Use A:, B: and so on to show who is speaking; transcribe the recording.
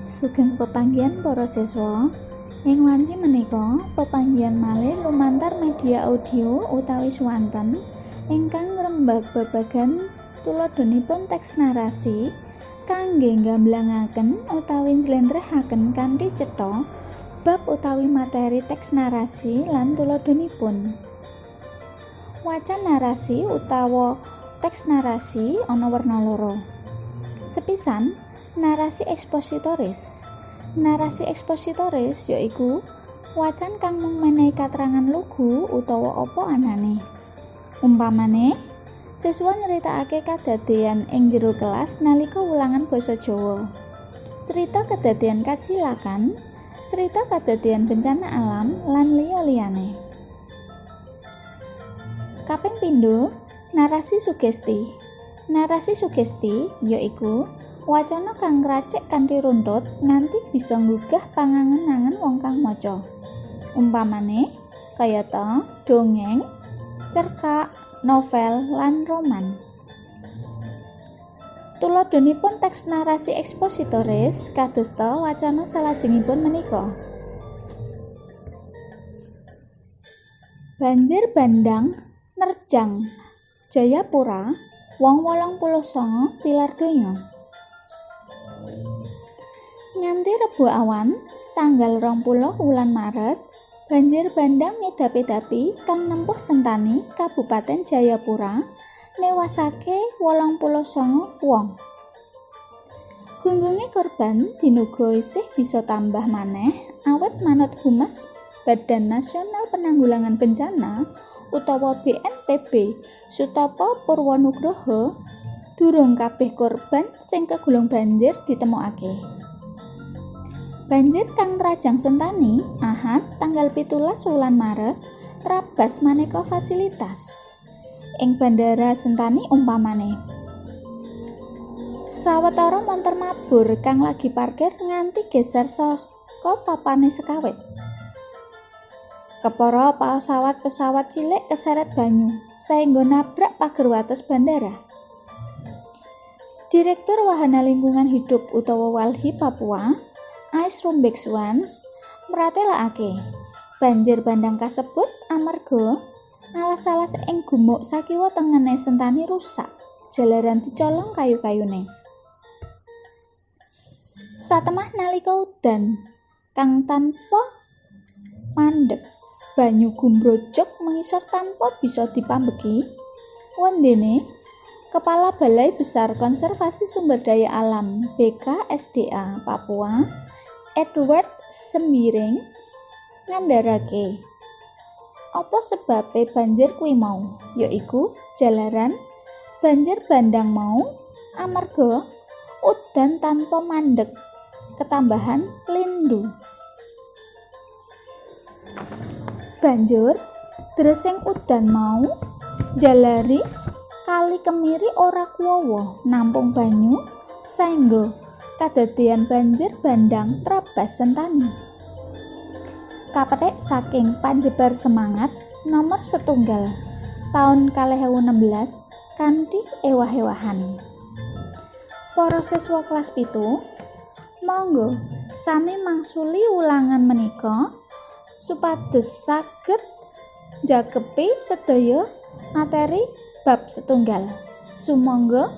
A: Sugeng pepanggihan para siswa. Ing wanci menika pepanggihan malih lumantar media audio utawi swanten ingkang ngrembag babagan tuladhanipun teks narasi kangge nggamblangaken utawi njlentrehaken kanthi cetha bab utawi materi teks narasi lan tuladhanipun. Wacan narasi utawa teks narasi ana werna loro. Sepisan narasi ekspositoris. Narasi ekspositoris yaiku wacan kang mung menehi katerangan lugu utawa apa anane. Umpamane, siswa nyeritakake kadadean ing jero kelas nalika ulangan basa Jawa. Cerita kadadean kacilakan, cerita kadadean bencana alam lan liya-liyane. Kaping pindho, narasi sugesti. Narasi sugesti yaiku wacana kang ngracik kanthi runtut nganti bisa nggugah pangangen-angen wong kang maca. Umpamane kayata dongeng, cerkak, novel, lan roman. Tuladhanipun teks narasi ekspositoris kadosta wacana salajengipun menika. Banjir bandang nerjang Jayapura, wong 89 tilar donya. Nganti Rebo awan, tanggal 20 wulan Maret, banjir bandang ngedapi-dapi kang nempuh Sentani, Kabupaten Jayapura, newasake 89 wong. Gunggunge korban dinuga isih bisa tambah maneh awit manut Humas Badan Nasional Penanggulangan Bencana utawa BNPB Sutopo Purwonugroho, durung kabeh korban sing kegulung banjir ditemokake. Banjir kang trajang Sentani, Ahad tanggal 17 wulan Maret, trabas maneka fasilitas. Ing Bandara Sentani umpamane, sawetara montor mabur kang lagi parkir nganti geser saka papane sekawit. Kepara pesawat cilik keseret banyu, saengga nabrak pager wates bandara. Direktur Wahana Lingkungan Hidup utawa Walhi Papua, Ais Rumbexwans mratelakake banjir bandang kasebut amarga alas-alas ing gumuk sakiwa tengene Sentani rusak, jalaran dicolong kayu-kayune. Satemah nalika udan kang tanpa mandeg, banyu gumbrojok mengisor tanpa bisa dipambeki. Wondene Kepala Balai Besar Konservasi Sumber Daya Alam BKSDA Papua, Edward Sembiring, ngandharake apa sebabe banjir kuwi mau, yaiku jalaran banjir bandang mau amarga udan tanpa mandeg, ketambahan lindu. Banjur dresing udan mau jalari Kali Kemiri ora kuwowo nampung banyu saengga kadadean banjir bandang trabas Sentani. Kapethik saking Panjebar Semangat nomor 1 tahun 2016 kanthi ewah-ewahan. Para siswa kelas 7, monggo sami mangsuli ulangan menika supados saged njagepi sedaya materi bab setunggal. Sumangga